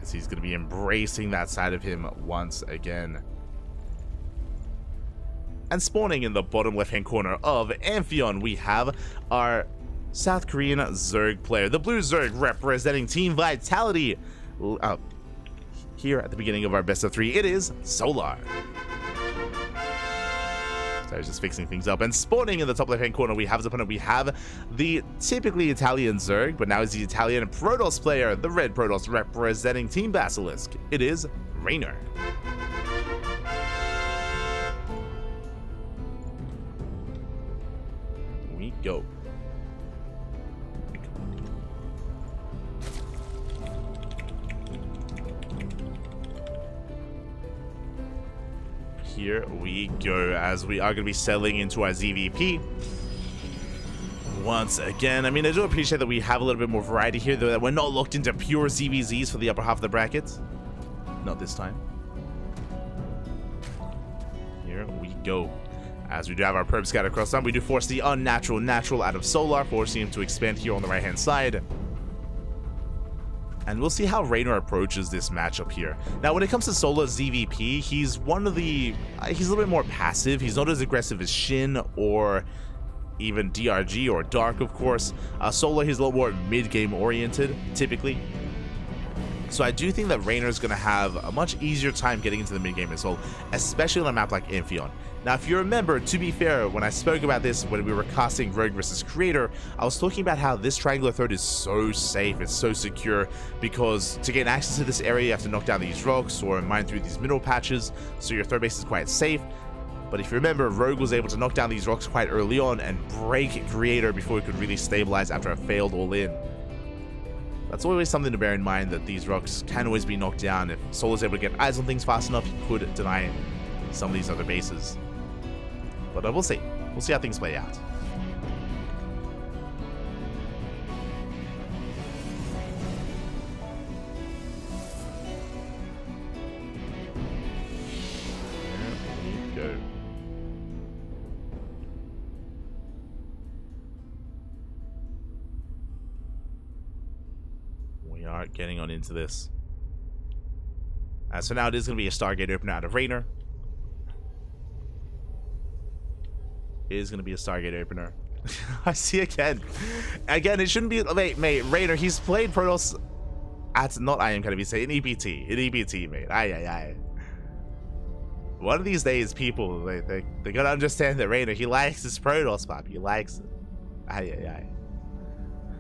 as he's going to be embracing that side of him once again. And spawning in the bottom left-hand corner of Amphion, we have our South Korean Zerg player, the Blue Zerg, representing Team Vitality. Here at the beginning of our best of 3, it is Solar. So I was just fixing things up. And spawning in the top left-hand corner, we have his opponent. We have the typically Italian Zerg, but now he's the Italian Protoss player, the Red Protoss, representing Team Basilisk. It is Reynor. We go. Here we go, as we are going to be settling into our ZVP once again. I mean, I do appreciate that we have a little bit more variety here, though, that we're not locked into pure ZVZs for the upper half of the bracket. Not this time. Here we go. As we do have our Perp Scout across time, we do force the unnatural natural out of Solar, forcing him to expand here on the right-hand side. And we'll see how Reynor approaches this matchup here. Now, when it comes to Solar's ZVP, he's one of the... he's a little bit more passive. He's not as aggressive as Shin or even DRG or Dark, of course. Solar, he's a little more mid-game oriented, typically. So I do think that Reynor is going to have a much easier time getting into the mid-game as well, especially on a map like Amphion. Now, if you remember, to be fair, when I spoke about this when we were casting Rogue versus Creator, I was talking about how this triangular threat is so safe, it's so secure, because to gain access to this area, you have to knock down these rocks or mine through these mineral patches, so your third base is quite safe. But if you remember, Rogue was able to knock down these rocks quite early on and break Creator before he could really stabilize after a failed all-in. That's always something to bear in mind, that these rocks can always be knocked down. If Solar's able to get eyes on things fast enough, he could deny some of these other bases. But we'll see. We'll see how things play out. There we go. We are getting on into this. So now it is going to be a Stargate opener out of Reynor. It is going to be a Stargate opener. I see again. Again, it shouldn't be... Wait, mate, Reynor, he's played Protoss at... Not I am going to be saying, in EPT. In EPT, mate. Aye. One of these days, people, they got to understand that Reynor, he likes his Protoss, pop. He likes it. Aye.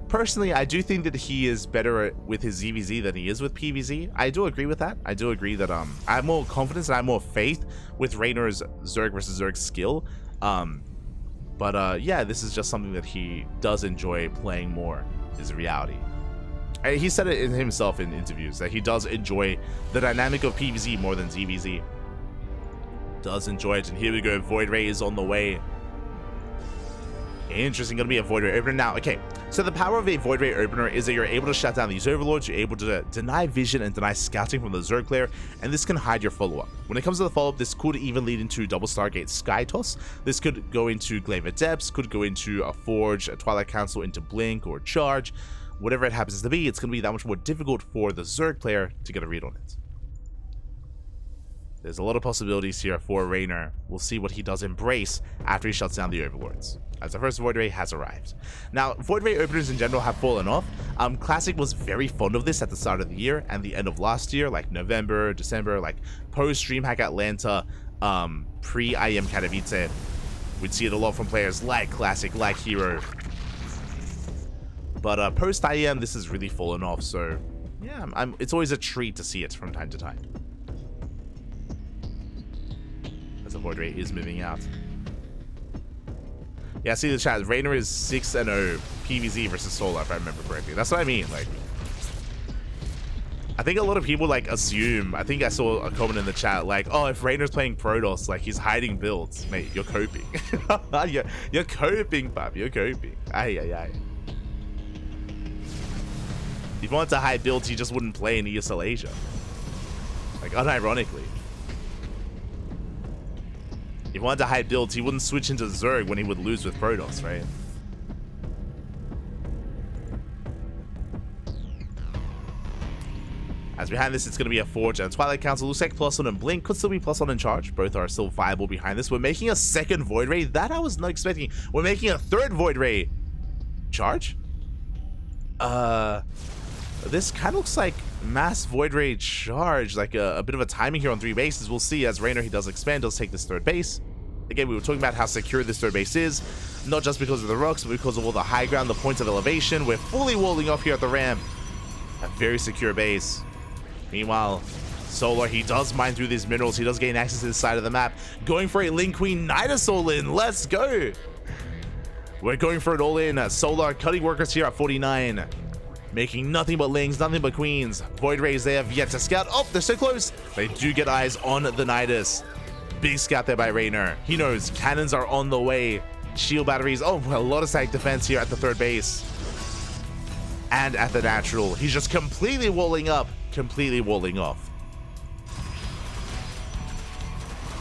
Personally, I do think that he is better with his ZVZ than he is with PVZ. I do agree with that. I do agree that I have more confidence and I have more faith with Reynor's Zerg versus Zerg skill. But yeah, this is just something that he does enjoy playing more, is the reality. And he said it in himself in interviews, that he does enjoy the dynamic of PVZ more than ZVZ. Does enjoy it, and here we go, Void Ray is on the way. Interesting, gonna be a Void Ray opener. Now, okay, so the power of a Void Ray opener is that you're able to shut down these overlords, you're able to deny vision and deny scouting from the Zerg player, and this can hide your follow-up. When it comes to the follow-up, this could even lead into double Stargate Sky Toss. This could go into Glaive of Depths, could go into a Forge, a Twilight Council, into Blink or Charge. Whatever it happens to be, it's going to be that much more difficult for the Zerg player to get a read on it. There's a lot of possibilities here for Reynor. We'll see what he does embrace after he shuts down the overlords, as the first Void Ray has arrived. Now, Void Ray openers in general have fallen off. Classic was very fond of this at the start of the year and the end of last year, like November, December, like post DreamHack Atlanta, pre-IEM Katowice. We'd see it a lot from players like Classic, like Hero. But post-IEM, this has really fallen off, so yeah, it's always a treat to see it from time to time. As the Void Ray is moving out. Yeah, I see the chat. Reynor is 6-0 PVZ versus Solar, if I remember correctly. That's what I mean. Like, I think a lot of people like assume. I think I saw a comment in the chat like, "Oh, if Reynor's playing Protoss, like he's hiding builds, mate. You're coping. you're coping, pup. You're coping. Aye. If you wanted to hide builds, he just wouldn't play in ESL Asia. Like, unironically. If he wanted to hide builds, he wouldn't switch into Zerg when he would lose with Protoss, right? As behind this, it's going to be a Forge and Twilight Council. Looks like +1 and Blink could still be +1 in charge. Both are still viable behind this. We're making a second Void Ray. That I was not expecting. We're making a third Void Ray. Charge? This kind of looks like mass Void Ray charge. Like a bit of a timing here on 3 bases. We'll see as Reynor, he does expand, does take this third base. Again, we were talking about how secure this third base is. Not just because of the rocks, but because of all the high ground, the points of elevation. We're fully walling off here at the ramp. A very secure base. Meanwhile, Solar, he does mine through these minerals. He does gain access to this side of the map. Going for a Link Queen Nidus all-in. Let's go. We're going for it all-in. Solar cutting workers here at 49. Making nothing but Lings, nothing but Queens. Void Rays they have yet to scout. Oh, they're so close. They do get eyes on the Nidus. Big scout there by Reynor. He knows cannons are on the way. Shield batteries. Oh, a lot of static defense here at the third base. And at the natural. He's just completely walling up. Completely walling off.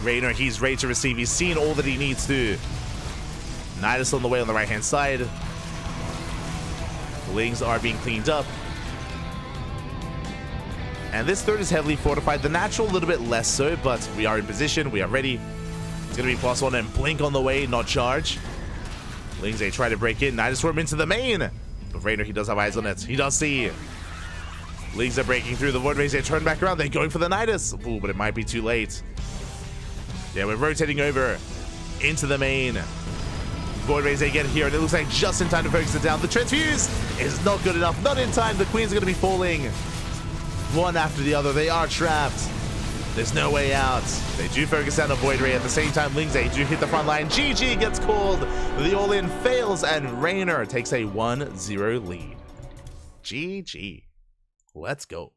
Reynor, he's ready to receive. He's seen all that he needs to. Nidus on the way on the right-hand side. Lings are being cleaned up. And this third is heavily fortified. The natural, a little bit less so, but we are in position. We are ready. It's going to be +1 and Blink on the way, not charge. Lings, they try to break in. Nidus swarm into the main. But Reynor, he does have eyes on it. He does see. Lings are breaking through the Void Rays. They turn back around. They're going for the Nidus. Ooh, but it might be too late. Yeah, we're rotating over into the main. Void Rays they get here, and it looks like just in time to focus it down. The transfuse is not good enough. Not in time. The Queens are going to be falling. One after the other. They are trapped. There's no way out. They do focus down a Void Ray. At the same time, Lings, they do hit the front line. GG gets called. The all-in fails, and Reynor takes a 1-0 lead. GG. Let's go.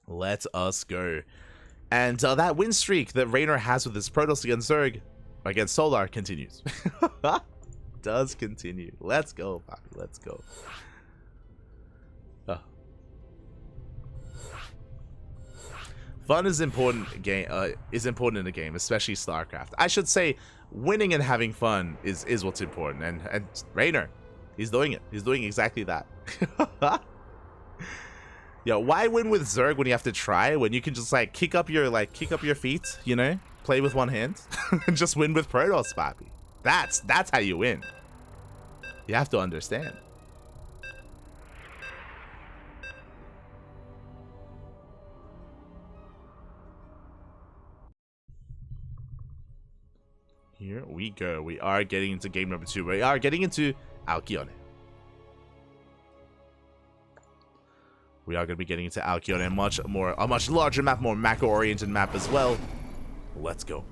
Let us go. And that win streak that Reynor has with his Protoss against Zerg, against Solar, continues. Does continue. Let's go, Poppy. Let's go. Oh. Fun is important. Is important in a game, especially StarCraft. I should say, winning and having fun is what's important. And Reynor, he's doing it. He's doing exactly that. Yo, why win with Zerg when you have to try? When you can just like kick up your feet, you know, play with one hand, and just win with Protoss, Papi. That's how you win. You have to understand. Here we go. We are getting into game number 2. We are getting into Alcyone. We are going to be getting into Alcyone, a much larger map, more macro-oriented map as well. Let's go.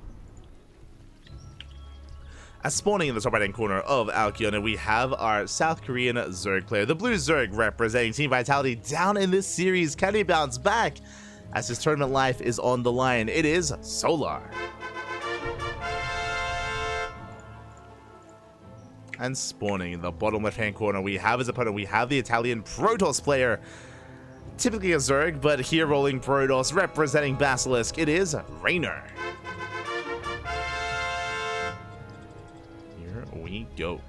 As spawning in the top right-hand corner of Alcyone, we have our South Korean Zerg player, the Blue Zerg, representing Team Vitality down in this series. Can he bounce back as his tournament life is on the line? It is Solar. And spawning in the bottom left-hand corner, we have his opponent. We have the Italian Protoss player, typically a Zerg, but here rolling Protoss, representing Basilisk, it is Reynor. Here we go.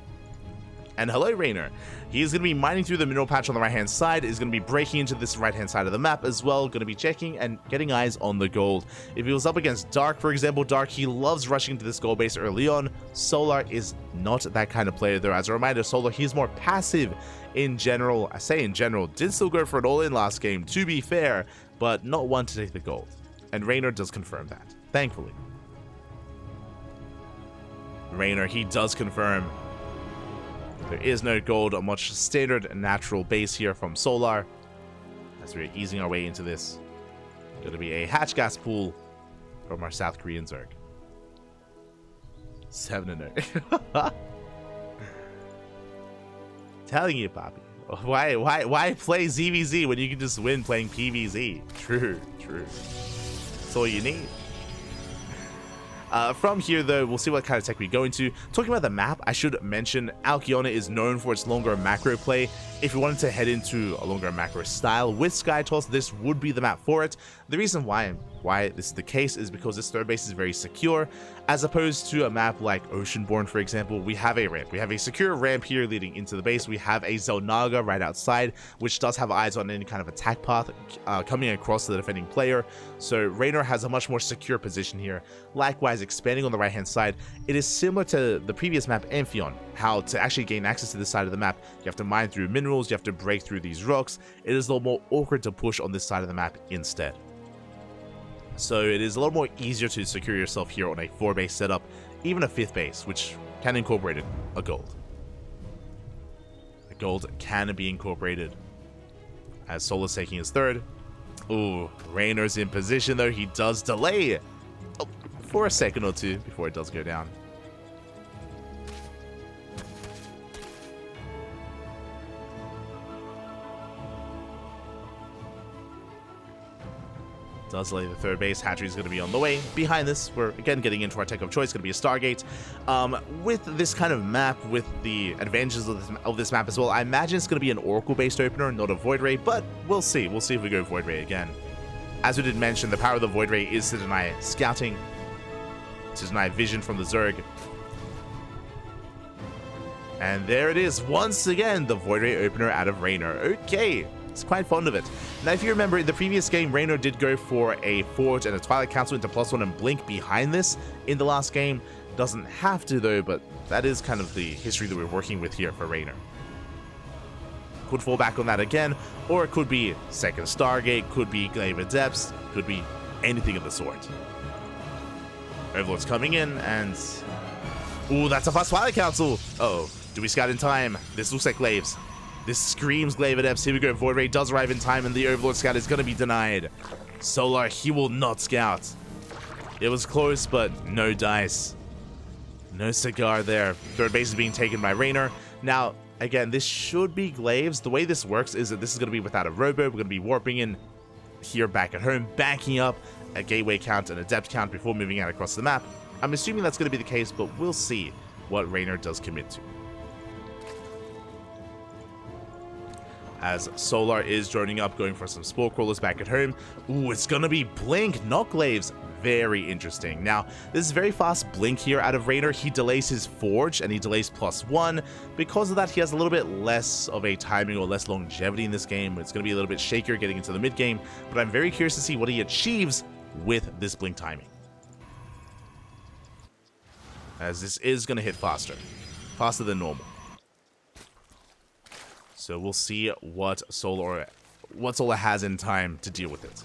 And hello, Reynor. He's going to be mining through the mineral patch on the right-hand side, is going to be breaking into this right-hand side of the map as well, going to be checking and getting eyes on the gold. If he was up against Dark, for example, Dark, he loves rushing into this gold base early on. Solar is not that kind of player, though. As a reminder, Solar, he's more passive in general. I say in general, did still go for it all in last game, to be fair, but not one to take the gold. And Reynor does confirm that, thankfully. Reynor, he does confirm. There is no gold, a much standard natural base here from Solar. As we're easing our way into this, going to be a hatch gas pool from our South Korean Zerg. 7-0. Telling you, Poppy. Why play ZvZ when you can just win playing PvZ? True. That's all you need. From here, though, we'll see what kind of tech we go into. Talking about the map, I should mention Alcyone is known for its longer macro play. If you wanted to head into a longer macro style with Sky Toss, this would be the map for it. The reason why Why this is the case is because this third base is very secure, as opposed to a map like Oceanborn, for example. We have a ramp. We have a secure ramp here leading into the base. We have a Zelnaga right outside, which does have eyes on any kind of attack path coming across the defending player. So Reynor has a much more secure position here. Likewise, expanding on the right-hand side, it is similar to the previous map, Amphion. How to actually gain access to this side of the map, you have to mine through minerals, you have to break through these rocks. It is a little more awkward to push on this side of the map instead. So it is a little more easier to secure yourself here on a 4-base setup, even a 5th base, which can incorporate a gold. A gold can be incorporated. As Solar's taking his 3rd. Ooh, Reynor's in position though. He does delay for a second or two before it does go down. Does lay the 3rd base. Hatchery is going to be on the way. Behind this, we're again getting into our tech of choice. Going to be a Stargate. With this kind of map, with the advantages of this map as well, I imagine it's going to be an Oracle-based opener, not a Void Ray. But we'll see. We'll see if we go Void Ray again. As we did mention, the power of the Void Ray is to deny scouting, to deny vision from the Zerg. And there it is, once again, the Void Ray opener out of Reynor. Okay. It's quite fond of it. Now, if you remember, in the previous game, Reynor did go for a Forge and a Twilight Council into +1 and Blink behind this in the last game. Doesn't have to, though, but that is kind of the history that we're working with here for Reynor. Could fall back on that again, or it could be second Stargate, could be Glaive of Depths, could be anything of the sort. Overlord's coming in, and... Ooh, that's a fast Twilight Council! Uh-oh, do we scout in time? This looks like Glaives. This screams Glaive of Depths. Here we go. Void Ray does arrive in time, and the Overlord scout is going to be denied. Solar, he will not scout. It was close, but no dice. No cigar there. 3rd base is being taken by Reynor. Now, again, this should be Glaives. The way this works is that this is going to be without a robo. We're going to be warping in here back at home, backing up a gateway count and a depth count before moving out across the map. I'm assuming that's going to be the case, but we'll see what Reynor does commit to. As Solar is joining up, going for some Spore Crawlers back at home. Ooh, it's gonna be Blink, not Glaives. Very interesting. Now, this is very fast Blink here out of Reynor. He delays his Forge, and he delays +1. Because of that, he has a little bit less of a timing or less longevity in this game. It's gonna be a little bit shakier getting into the mid-game, but I'm very curious to see what he achieves with this Blink timing. As this is gonna hit faster. Faster than normal. So we'll see what Solar has in time to deal with it.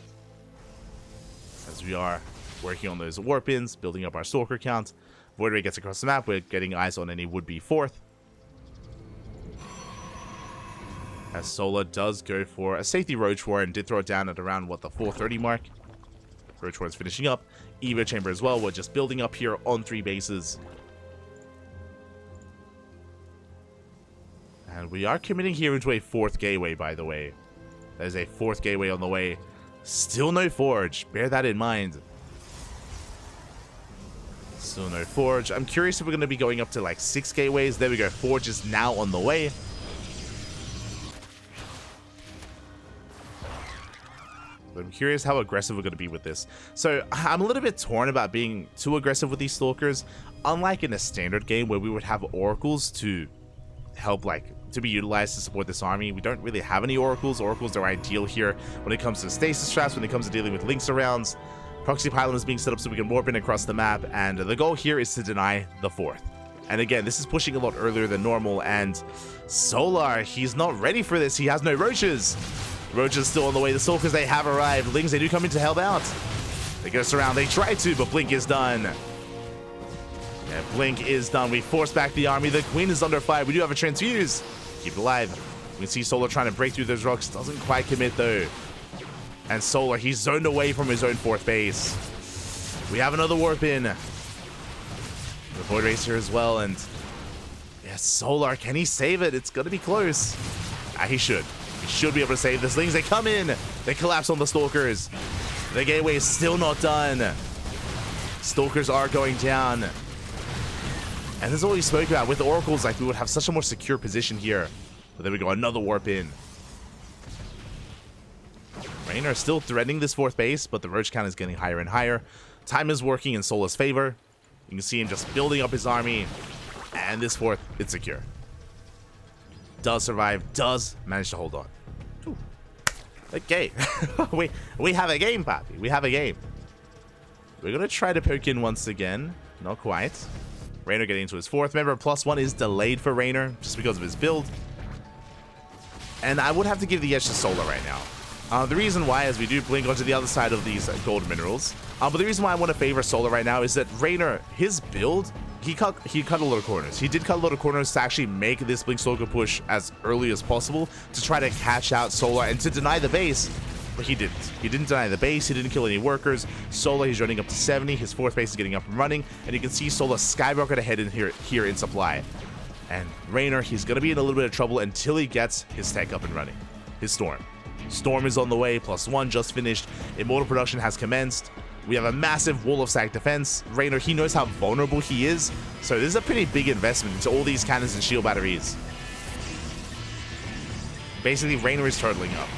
As we are working on those warp-ins, building up our Stalker count. Void Ray gets across the map. We're getting eyes on any would-be 4th. As Solar does go for a safety Roach War and did throw it down at around, what, the 430 mark. Roach War is finishing up. Evo Chamber as well. We're just building up here on 3 bases. And we are committing here into a 4th gateway, by the way. There's a 4th gateway on the way. Still no Forge. Bear that in mind. Still no Forge. I'm curious if we're going to be going up to like 6 gateways. There we go. Forge is now on the way. But I'm curious how aggressive we're going to be with this. So I'm a little bit torn about being too aggressive with these Stalkers. Unlike in a standard game where we would have Oracles to help, like, to be utilized to support this army. We don't really have any Oracles. Oracles are ideal here when it comes to stasis traps, when it comes to dealing with links arounds. Proxy Pylon is being set up so we can warp in across the map, and the goal here is to deny the 4th. And again, this is pushing a lot earlier than normal, and Solar, he's not ready for this. He has no Roaches. Roaches still on the way. The Stalkers, they have arrived. Lings, they do come in to help out. They get us around. They try to, but Blink is done. Yeah, Blink is done. We force back the army. The Queen is under fire. We do have a Transfuse. Keep it alive. We can see Solar trying to break through those rocks. Doesn't quite commit, though. And Solar, he's zoned away from his own 4th base. We have another warp in. The Void Race here as well, and... yes, Solar, can he save it? It's gonna be close. He should. He should be able to save this. Lings, they come in. They collapse on the Stalkers. The gateway is still not done. Stalkers are going down. And this is what we spoke about. With the Oracles, like, we would have such a more secure position here. But there we go, another warp in. Reynor still threatening this 4th base, but the roach count is getting higher and higher. Time is working in Sola's favor. You can see him just building up his army. And this 4th, it's secure. Does survive, does manage to hold on. Ooh. Okay. we have a game, Papi. We have a game. We're going to try to poke in once again. Not quite. Reynor getting into his 4th. Remember, +1 is delayed for Reynor just because of his build. And I would have to give the edge to Sola right now. The reason why is we do blink onto the other side of these gold minerals. But the reason why I want to favor Sola right now is that Reynor, his build, he cut a lot of corners. He did cut a lot of corners to actually make this Blink Stalker push as early as possible to try to catch out Sola and to deny the base. But he didn't. He didn't deny the base. He didn't kill any workers. Sola, he's running up to 70. His 4th base is getting up and running. And you can see Sola skyrocket ahead in here in supply. And Reynor, he's going to be in a little bit of trouble until he gets his tech up and running. His Storm. Storm is on the way. +1 just finished. Immortal production has commenced. We have a massive wall of sack defense. Reynor, he knows how vulnerable he is. So this is a pretty big investment into all these cannons and shield batteries. Basically, Reynor is turtling up.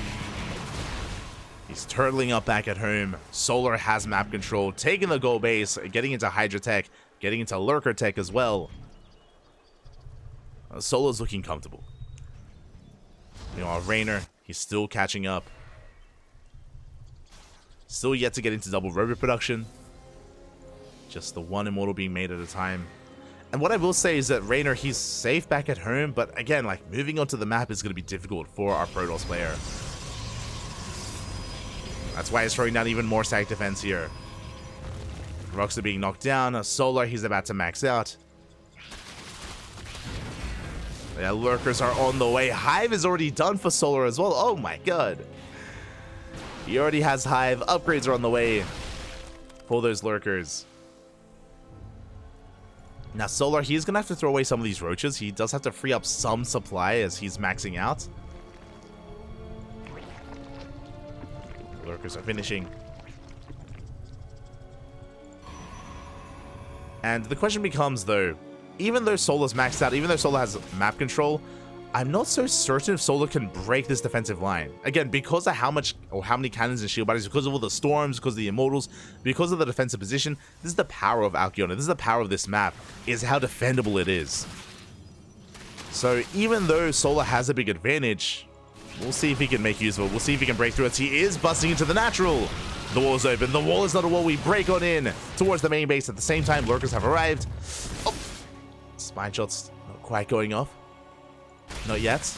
He's turtling up back at home. Solar has map control, taking the gold base, getting into Hydra tech, getting into Lurker tech as well. Solar's looking comfortable. Meanwhile, Reynor, he's still catching up. Still yet to get into double robot production. Just the one immortal being made at a time. And what I will say is that Reynor, he's safe back at home, but again, like, moving onto the map is going to be difficult for our Protoss player. That's why he's throwing down even more sack defense here. Rocks are being knocked down. Solar, he's about to max out. Yeah, Lurkers are on the way. Hive is already done for Solar as well. Oh my god. He already has Hive. Upgrades are on the way for those Lurkers. Now, Solar, he's going to have to throw away some of these roaches. He does have to free up some supply as he's maxing out. Lurkers are finishing. And the question becomes, though, even though Solar's maxed out, even though Solar has map control, I'm not so certain if Solar can break this defensive line. Again, because of how many cannons and shield batteries, because of all the storms, because of the immortals, because of the defensive position, this is the power of Alcyona. This is the power of this map, is how defendable it is. So even though Solar has a big advantage, we'll see if he can make use of it. We'll see if he can break through it. He is busting into the natural. The wall is open. The wall is not a wall. We break on in towards the main base. At the same time, Lurkers have arrived. Oh, spine shots not quite going off. Not yet.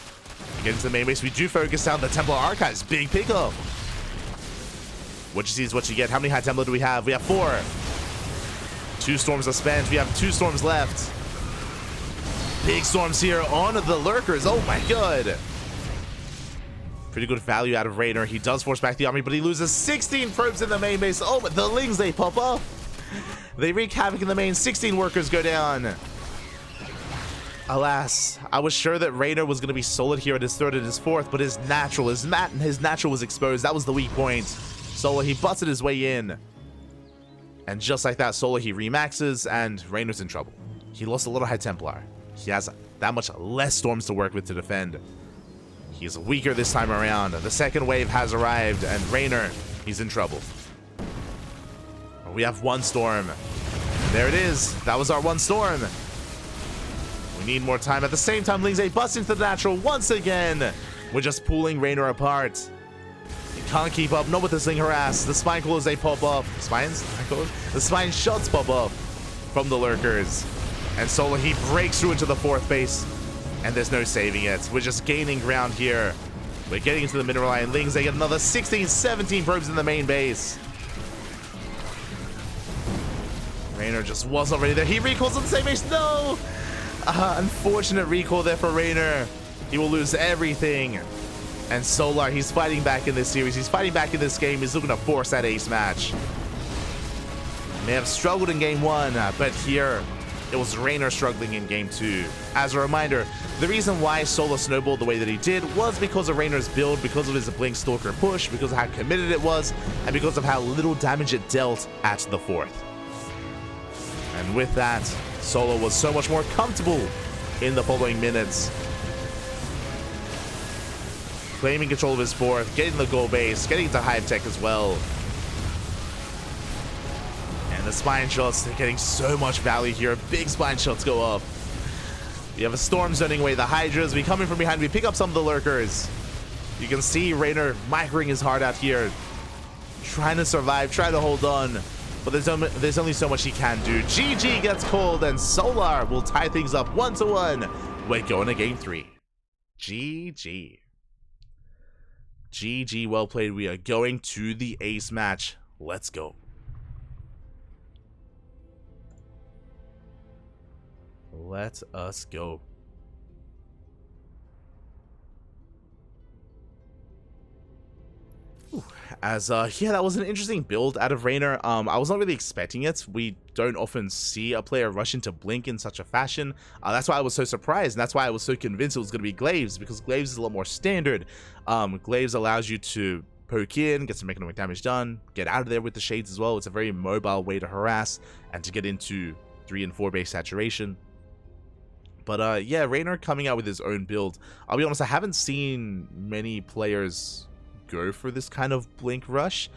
We get into the main base. We do focus down the Templar Archives. Big pickup. What you see is what you get. How many High Templar do we have? We have 4. 2 storms are spent. We have 2 storms left. Big storms here on the Lurkers. Oh my god. Pretty good value out of Reynor. He does force back the army, but he loses 16 probes in the main base. Oh, but the Lings, they pop up. They wreak havoc in the main. 16 workers go down. Alas, I was sure that Reynor was going to be solid here at his 3rd and his 4th, but his natural was exposed. That was the weak point. Solar, he busted his way in. And just like that, Solar, he remaxes, and Reynor's in trouble. He lost a little High Templar. He has that much less storms to work with to defend. He's weaker this time around. The second wave has arrived, and Reynor, he's in trouble. We have 1 storm. There it is. That was our 1 storm. We need more time. At the same time, Lingze busts into the natural once again. We're just pulling Reynor apart. He can't keep up. Not with the Sling Harass. The Spine Callers, they pop up. The Spine Shots pop up from the Lurkers. And Solar, he breaks through into the 4th base. And there's no saving it. We're just gaining ground here. We're getting into the mineral line. Lings, they get another 16, 17 probes in the main base. Reynor just was not ready there. He recalls on the same base. No! Unfortunate recall there for Reynor. He will lose everything. And Solar, he's fighting back in this series. He's fighting back in this game. He's looking to force that ace match. May have struggled in game 1, but here it was Reynor struggling in game 2. As a reminder, the reason why Solar snowballed the way that he did was because of Reynor's build, because of his Blink Stalker push, because of how committed it was, and because of how little damage it dealt at the 4th. And with that, Solar was so much more comfortable in the following minutes. claiming control of his fourth, getting the goal base, getting into hive tech as well. And the spine shots, they're getting so much value here. Big spine shots go up. We have a storm zoning away the hydras. We come in from behind, we pick up some of the lurkers. You can see Reynor microing his heart out here, trying to survive, trying to hold on. But there's only so much he can do. GG gets called, and Solar will tie things up 1-1. We're going to game 3. GG. GG, well played. We are going to the ace match. Let's go. Let us go. Yeah, that was an interesting build out of Reynor. I was not really expecting it. We don't often see a player rush into Blink in such a fashion. That's why I was so surprised, and that's why I was so convinced it was going to be Glaives, because Glaives is a lot more standard. Glaives allows you to poke in, get some economic damage done, get out of there with the shades as well. It's a very mobile way to harass and to get into 3 and 4 base saturation. But yeah, Reynor coming out with his own build. I'll be honest, I haven't seen many players go for this kind of Blink rush.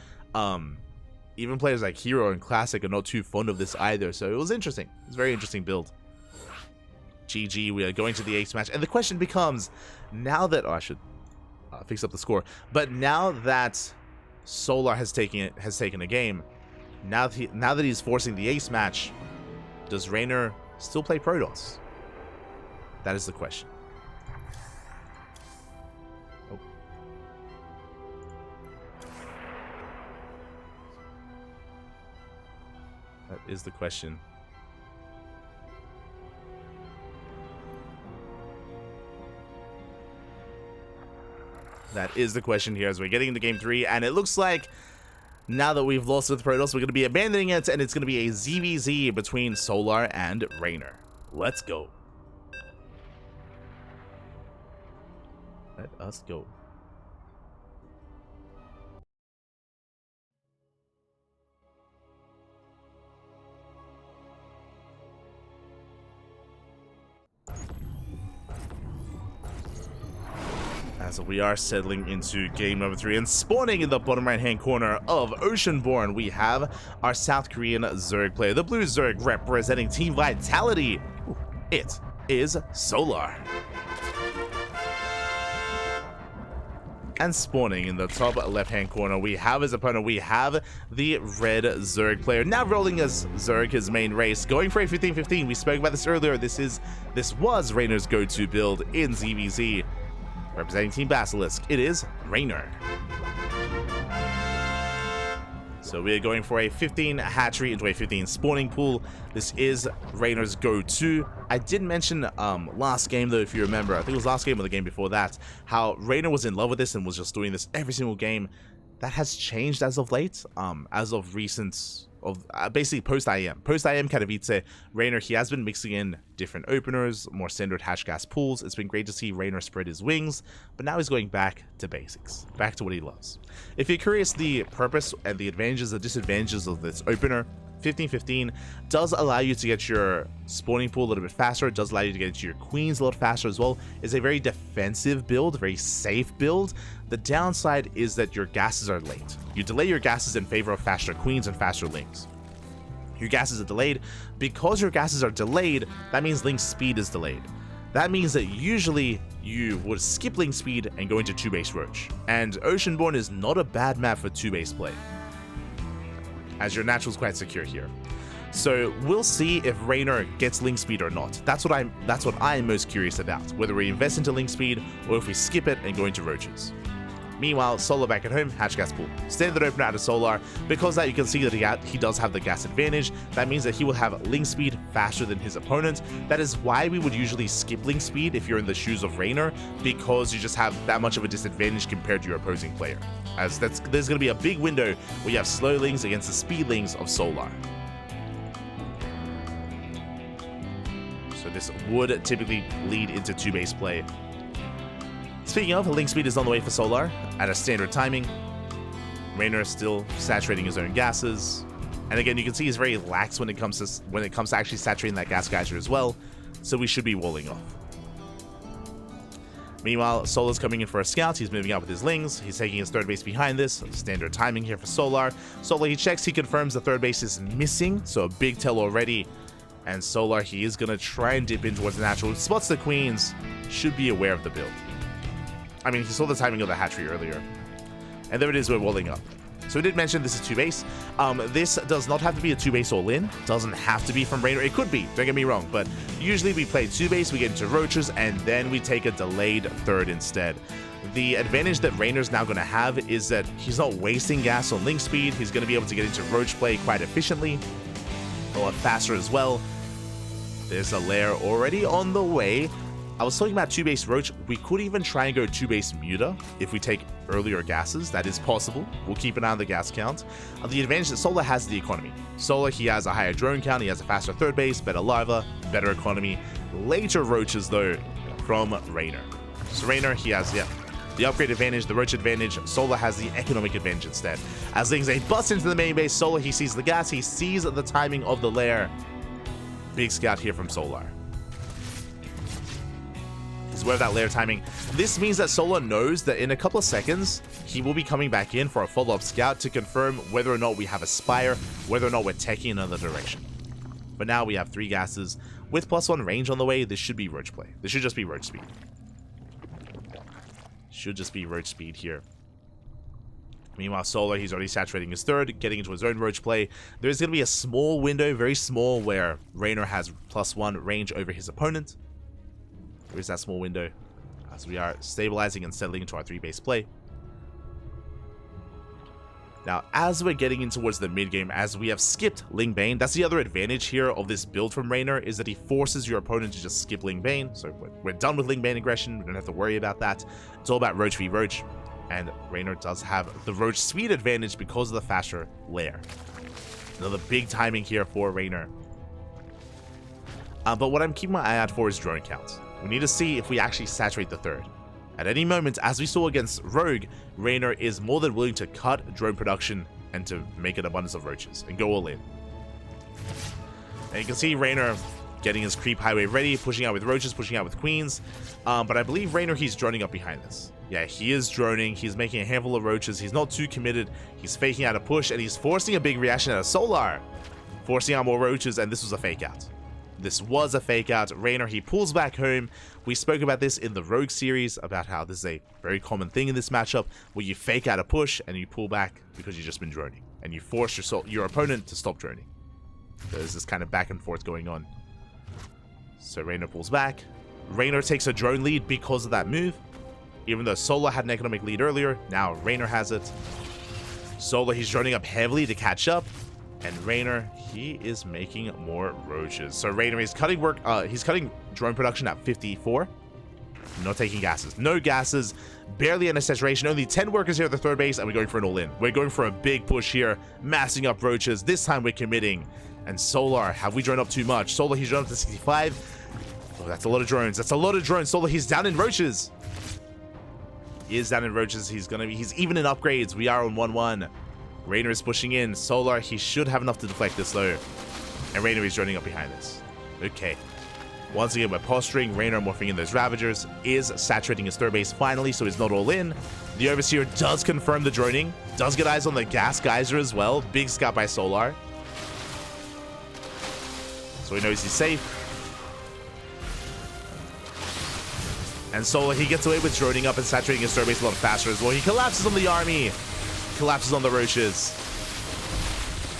Even players like Hero and Classic are not too fond of this either, so it was interesting. It was a very interesting build. GG, we are going to the ace match, and the question becomes, now that I should fix up the score, but now that Solar has taken a game, now that he's forcing the ace match, does Reynor still play Protoss? That is the question. Oh. That is the question. That is the question here as we're getting into game 3, and it looks like now that we've lost with Protoss, we're going to be abandoning it, and it's going to be a ZvZ between Solar and Reynor. Let's go. Let us go. As we are settling into game number 3, and spawning in the bottom right hand corner of Oceanborn, we have our South Korean Zerg player, the blue Zerg representing Team Vitality. It is Solar. And spawning in the top left-hand corner, we have his opponent. We have the red Zerg player. Now rolling as Zerg, his main race, going for a 15-15. We spoke about this earlier. This was Reynor's go-to build in ZvZ. Representing Team Basilisk, it is Reynor. So we are going for a 15 hatchery into a 15 spawning pool. This is Reynor's go-to. I did mention last game though, if you remember, I think it was last game or the game before that, how Reynor was in love with this and was just doing this every single game. That has changed as of late, as of recent, basically post-IM. Post-IM Katowice, Reynor, he has been mixing in different openers, more standard hatch gas pools. It's been great to see Reynor spread his wings, but now he's going back to basics, back to what he loves. If you're curious, the purpose and the advantages and disadvantages of this opener, 15-15 does allow you to get your spawning pool a little bit faster. It does allow you to get into your queens a little faster as well. It's a very defensive build, very safe build. The downside is that your gases are late. You delay your gases in favor of faster queens and faster links. Your gases are delayed. Because your gases are delayed, that means link speed is delayed. That means that usually you would skip link speed and go into 2-base roach. And Oceanborn is not a bad map for 2-base play, as your natural's quite secure here. So we'll see if Reynor gets link speed or not. That's what I'm most curious about, whether we invest into link speed or if we skip it and go into roaches. Meanwhile, Solar back at home, hatch gas pool. Standard opener out of Solar. Because that, you can see that he does have the gas advantage. That means that he will have link speed faster than his opponent. That is why we would usually skip link speed if you're in the shoes of Reynor, because you just have that much of a disadvantage compared to your opposing player. As there's going to be a big window where you have slow links against the speed links of Solar. So this would typically lead into 2-base play. Speaking of, link speed is on the way for Solar at a standard timing. Reynor is still saturating his own gases, and again, you can see he's very lax when it comes to actually saturating that gas geyser as well. So we should be walling off. Meanwhile, Solar's coming in for a scout. He's moving out with his Lings. He's taking his third base behind this. Standard timing here for Solar. Solar, he checks, he confirms the third base is missing, so a big tell already. And Solar, he is going to try and dip in towards the natural. Spots the Queens. Should be aware of the build. I mean, he saw the timing of the hatchery earlier. And there it is, we're walling up. So we did mention this is 2-base. This does not have to be a 2-base all-in. Doesn't have to be from Reynor. It could be, don't get me wrong. But usually we play 2-base, we get into roaches, and then we take a delayed third instead. The advantage that Reynor's now going to have is that he's not wasting gas on link speed. He's going to be able to get into roach play quite efficiently. A lot faster as well. There's a lair already on the way. I was talking about 2-base roach. We could even try and go 2-base muta if we take earlier gases. That is possible. We'll keep an eye on the gas count. The advantage that Solar has the economy. Solar, he has a higher drone count. He has a faster third base, better larva, better economy. Later roaches, though, from Reynor. So Reynor, he has, the upgrade advantage, the roach advantage. Solar has the economic advantage instead. As Lings, they bust into the main base. Solar, he sees the gas. He sees the timing of the lair. Big scout here from Solar. He's aware of that lair timing. This means that Solar knows that in a couple of seconds, he will be coming back in for a follow-up scout to confirm whether or not we have a spire, whether or not we're teching in another direction. But now we have 3 gases. With +1 range on the way, this should be roach play. This should just be roach speed. Should just be roach speed here. Meanwhile, Solar, he's already saturating his third, getting into his own roach play. There's going to be a small window, very small, where Reynor has +1 range over his opponent. There is that small window as we are stabilizing and settling into our 3-base play. Now, as we're getting in towards the mid-game, as we have skipped Ling Bane, that's the other advantage here of this build from Reynor, is that he forces your opponent to just skip Ling Bane. So we're done with Ling Bane aggression. We don't have to worry about that. It's all about Roach v Roach. And Reynor does have the Roach speed advantage because of the faster lair. Another big timing here for Reynor. But what I'm keeping my eye out for is drone counts. We need to see if we actually saturate the third. At any moment, as we saw against Rogue, Reynor is more than willing to cut drone production and to make an abundance of roaches and go all in. And you can see Reynor getting his creep highway ready, pushing out with roaches, pushing out with queens. But I believe Reynor, he's droning up behind this. Yeah, he is droning. He's making a handful of roaches. He's not too committed. He's faking out a push, and he's forcing a big reaction out of Solar. Forcing out more roaches, and this was a fake out. This was a fake out. Reynor, he pulls back home. We spoke about this in the Rogue series, about how this is a very common thing in this matchup, where you fake out a push and you pull back because you've just been droning. And you force your opponent to stop droning. So there's this kind of back and forth going on. So Reynor pulls back. Reynor takes a drone lead because of that move. Even though Solar had an economic lead earlier, now Reynor has it. Solar, he's droning up heavily to catch up. And Reynor, he is making more roaches. So Reynor is cutting he's cutting drone production at 54. Not taking gases. No gases. Barely any saturation. Only 10 workers here at the third base, and we're going for an all-in. We're going for a big push here, massing up roaches. This time we're committing. And Solar, have we droned up too much? Solar, he's droned up to 65. Oh, that's a lot of drones. That's a lot of drones. Solar, he's down in roaches. He is down in roaches. He's even in upgrades. We are on 1-1. Reynor is pushing in. Solar, he should have enough to deflect this though. And Reynor is running up behind this. Okay. Once again, we're posturing. Reynor morphing in those Ravagers. Is saturating his third base finally, so he's not all in. The Overseer does confirm the droning. Does get eyes on the Gas Geyser as well. Big scout by Solar. So he knows he's safe. And Solar, he gets away with droning up and saturating his third base a lot faster as well. He collapses on the army. Collapses on the roaches.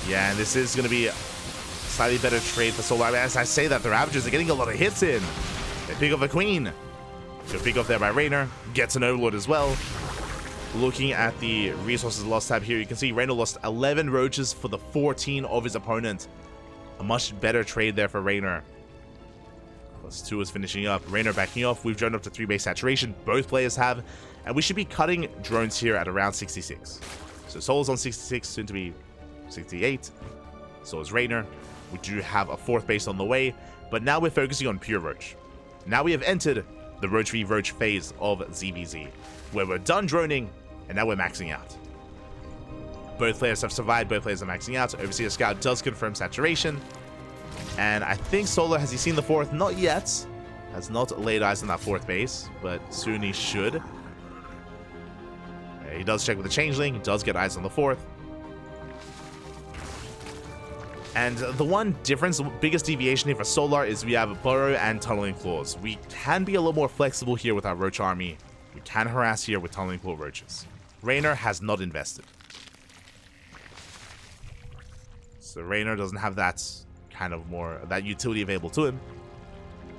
Yeah, and this is going to be a slightly better trade for Solar. As I say that, the Ravagers are getting a lot of hits in. They pick off a Queen. Good pick off there by Reynor. Gets an Overlord as well. Looking at the resources lost tab here, you can see Reynor lost 11 roaches for the 14 of his opponent. A much better trade there for Reynor. +2 is finishing up. Reynor backing off. We've droned up to 3-base saturation. Both players have. And we should be cutting drones here at around 66. So Solar's on 66, soon to be 68. So is Reynor. We do have a 4th base on the way. But now we're focusing on pure Roach. Now we have entered the Roach v Roach phase of ZvZ, where we're done droning, and now we're maxing out. Both players have survived. Both players are maxing out. Overseer Scout does confirm saturation. And I think Solar, has he seen the 4th? Not yet. Has not laid eyes on that 4th base, but soon he should. He does check with the changeling. He does get eyes on the 4th. And the one difference, the biggest deviation here for Solar is we have Burrow and Tunneling Claws. We can be a little more flexible here with our Roach army. We can harass here with Tunneling Claw Roaches. Reynor has not invested. So Reynor doesn't have that kind of more, that utility available to him.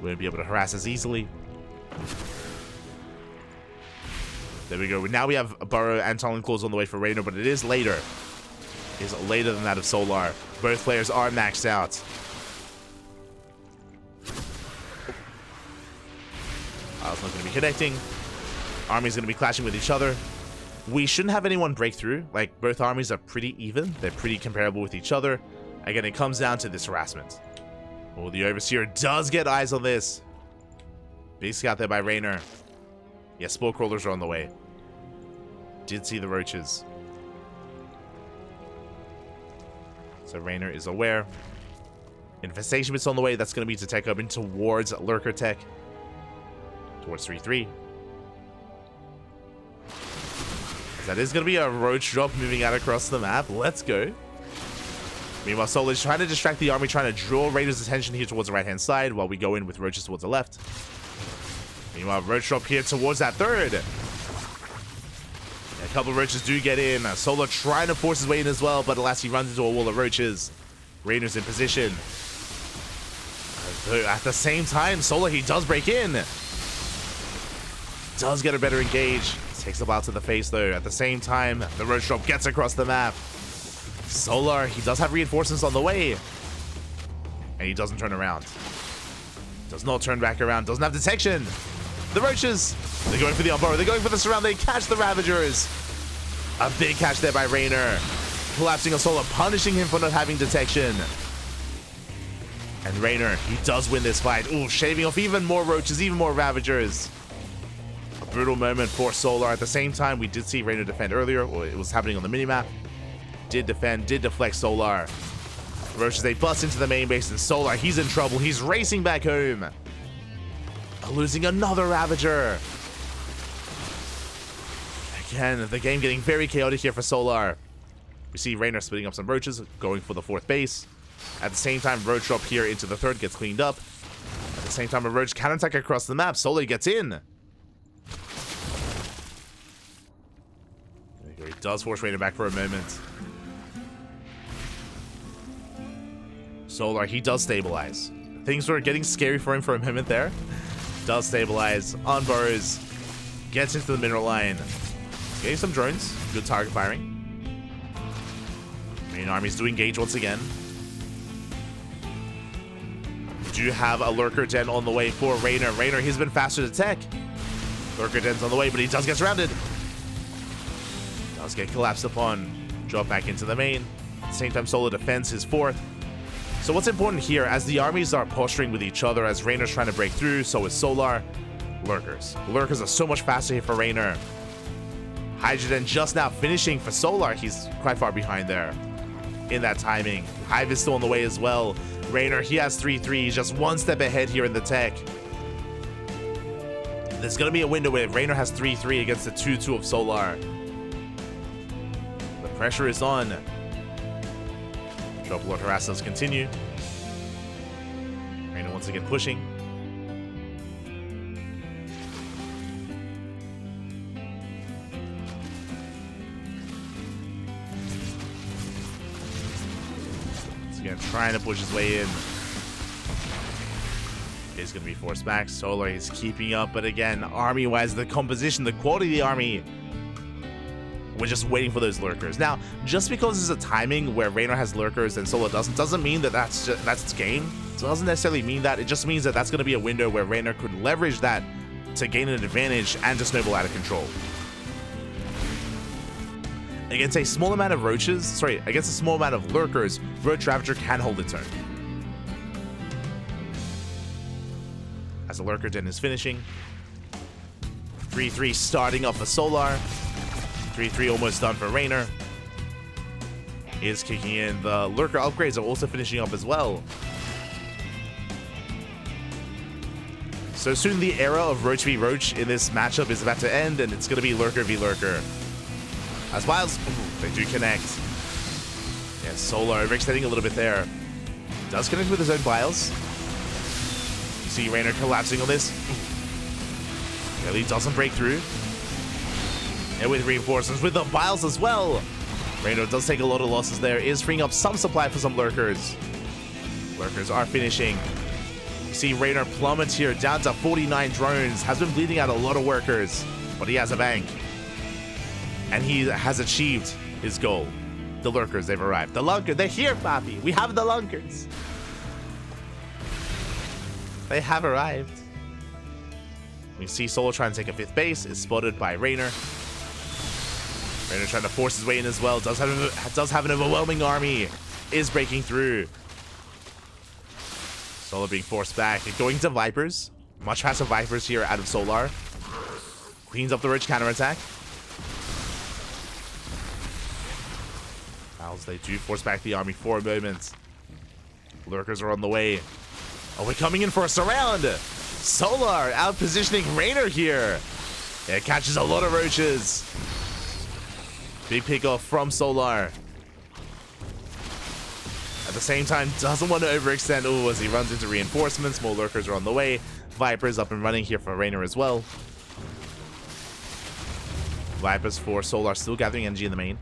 Wouldn't be able to harass as easily. There we go. Now we have Burrow and Tunneling Claws on the way for Reynor, but it is later. It is later than that of Solar. Both players are maxed out. It's not going to be connecting. Army's going to be clashing with each other. We shouldn't have anyone break through. Like, both armies are pretty even. They're pretty comparable with each other. Again, it comes down to this harassment. Oh, the Overseer does get eyes on this. Big scout there by Reynor. Yeah, Spore Crawlers are on the way. Did see the Roaches. So Reynor is aware. Infestation Bit's on the way. That's going to be to tech up in towards Lurker Tech. Towards 3-3. That is going to be a Roach drop moving out across the map. Let's go. Meanwhile, Solar is trying to distract the army, trying to draw Raider's attention here towards the right-hand side while we go in with Roaches towards the left. Meanwhile, Roach drop here towards that 3rd. A couple of Roaches do get in. Solar trying to force his way in as well, but alas, he runs into a wall of Roaches. Raider's in position. At the same time, Solar, he does break in. Does get a better engage. Takes a while to the face, though. At the same time, the Roach drop gets across the map. Solar, he does have reinforcements on the way. And he doesn't turn around. Does not turn back around. Doesn't have detection. The Roaches, they're going for the unburrow. They're going for the surround. They catch the Ravagers. A big catch there by Reynor. Collapsing on Solar, punishing him for not having detection. And Reynor, he does win this fight. Ooh, shaving off even more Roaches, even more Ravagers. A brutal moment for Solar. At the same time, we did see Reynor defend earlier. Or it was happening on the minimap. Did defend, did deflect Solar. Roaches, they bust into the main base, and Solar, he's in trouble. He's racing back home. Losing another Ravager. Again, the game getting very chaotic here for Solar. We see Reynor splitting up some Roaches, going for the 4th base. At the same time, Roach drop here into the 3rd gets cleaned up. At the same time, a Roach counterattack across the map. Solar gets in. There you go. He does force Reynor back for a moment. Solar, he does stabilize. Things were getting scary for him for a moment there. Does stabilize, unburrows, gets into the mineral line. Getting some drones, good target firing. Main armies do engage once again. We do have a Lurker Den on the way for Reynor. Reynor, he's been faster to tech. Lurker Den's on the way, but he does get surrounded. Does get collapsed upon. Drop back into the main. At the same time, Solar defends his 4th. So what's important here, as the armies are posturing with each other, as Reynor's trying to break through, so is Solar. Lurkers. Lurkers are so much faster here for Reynor. Hydrogen just now finishing for Solar. He's quite far behind there in that timing. Hive is still on the way as well. Reynor, he has 3-3. He's just one step ahead here in the tech. There's going to be a window where Reynor has 3-3 against the 2-2 of Solar. The pressure is on. Drop Lord harass does continue. Reynor once again pushing. Once again trying to push his way in. Is going to be forced back. Solar is keeping up, but again, army-wise, the composition, the quality of the army, we're just waiting for those Lurkers. Now, just because there's a timing where Reynor has Lurkers and Solar doesn't mean that that's its game. It doesn't necessarily mean that. It just means that that's going to be a window where Reynor could leverage that to gain an advantage and just snowball out of control. Against a small amount of Roaches, against a small amount of Lurkers, Roach Ravager can hold its own. As the Lurker Den is finishing. 3-3 starting up for Solar. 3-3 almost done for Reynor. Is kicking in. The Lurker upgrades are also finishing up as well. So soon the era of Roach v Roach in this matchup is about to end, and it's going to be Lurker v Lurker. As Wiles, they do connect. Yeah, Solar overextending a little bit there. Does connect with his own Wiles. You see Reynor collapsing on this. Really doesn't break through. And with reinforcements, with the Wiles as well. Reynor does take a lot of losses there. Is freeing up some supply for some Lurkers. Lurkers are finishing. You see Reynor plummets here down to 49 drones. Has been bleeding out a lot of workers. But he has a bank. And he has achieved his goal. The Lurkers, they've arrived. The Lunkers, they're here, Papi. We have the Lunkers. They have arrived. We see Solo trying to take a 5th base. Is spotted by Reynor. Reynor trying to force his way in as well. Does have an overwhelming army. Is breaking through. Solo being forced back. Going to Vipers. Much faster Vipers here out of Solar. Cleans up the Roach counterattack. They do force back the army for a moment. Lurkers are on the way. Oh, we're coming in for a surround. Solar out positioning Reynor here. It catches a lot of roaches. Big pickoff from Solar. At the same time, doesn't want to overextend. Oh, as he runs into reinforcements. More Lurkers are on the way. Vipers up and running here for Reynor as well. Vipers for Solar still gathering energy in the main.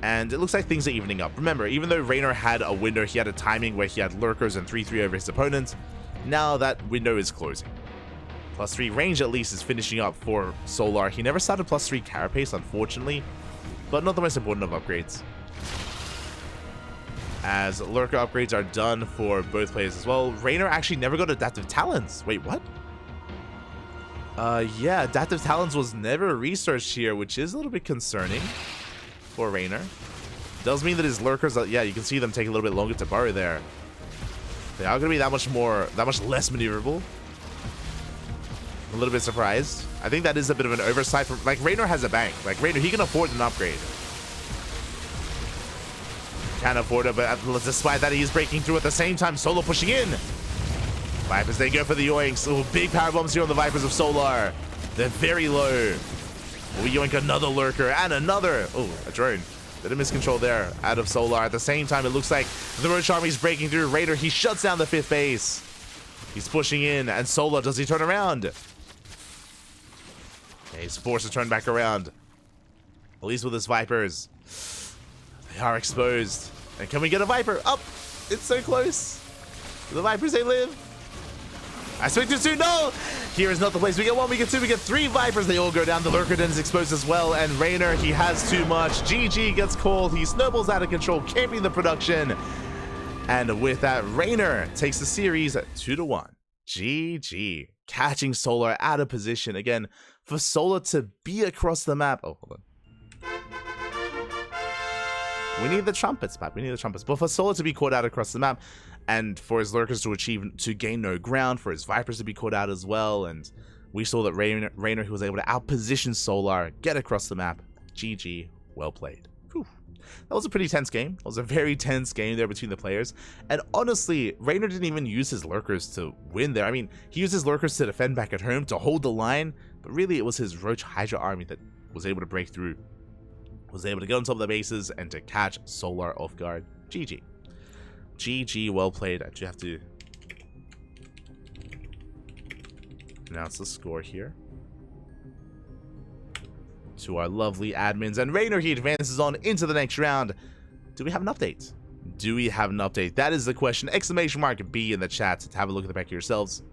And it looks like things are evening up. Remember, even though Reynor had a window, he had a timing where he had Lurkers and 3-3 over his opponent. Now that window is closing. +3 range at least is finishing up for Solar. He never started +3 carapace, unfortunately, but not the most important of upgrades. As Lurker upgrades are done for both players as well. Reynor actually never got Adaptive Talons. Wait, what? Yeah, Adaptive Talons was never researched here, which is a little bit concerning for Reynor. Does mean that his Lurkers, yeah, you can see them take a little bit longer to burrow there. They are going to be that much less maneuverable. A little bit surprised. I think that is a bit of an oversight for, like, Reynor has a bank. Like, Reynor, he can afford an upgrade. Can't afford it, but despite that, he is breaking through at the same time. Solo pushing in. Vipers, they go for the yoinks. Oh, big power bombs here on the Vipers of Solar. They're very low. We yoink another Lurker and another. Oh, a drone. Bit of miscontrol there out of Solar. At the same time, it looks like the Roach army is breaking through. Reynor, he shuts down the 5th base. He's pushing in, and Solar, does he turn around? Okay, he's forced to turn back around. At least with his Vipers. They are exposed. And can we get a Viper? Up! It's so close. The Vipers, they live. I speak too soon. No! Here is not the place. We get 1, we get 2, we get 3 Vipers. They all go down. The Lurker Den is exposed as well. And Reynor, he has too much. GG gets called. He snowballs out of control, camping the production. And with that, Reynor takes the series 2-1. GG. Catching Solar out of position. Again, for Solar to be across the map. Oh, hold on. We need the trumpets, Pat. We need the trumpets. But for Solar to be caught out across the map, and for his Lurkers to gain no ground, for his Vipers to be caught out as well, and we saw that Reynor, who was able to outposition Solar, get across the map. GG, well played. Whew. That was a pretty tense game. It was a very tense game there between the players. And honestly, Reynor didn't even use his Lurkers to win there. I mean, he used his Lurkers to defend back at home, to hold the line, but really it was his Roach Hydra army that was able to break through. Was able to go on top of the bases and to catch Solar off guard. GG. GG, well played. I do have to announce the score here to our lovely admins. And Reynor, he advances on into the next round. Do we have an update? Do we have an update? That is the question. Exclamation mark B in the chat to have a look at the back of yourselves.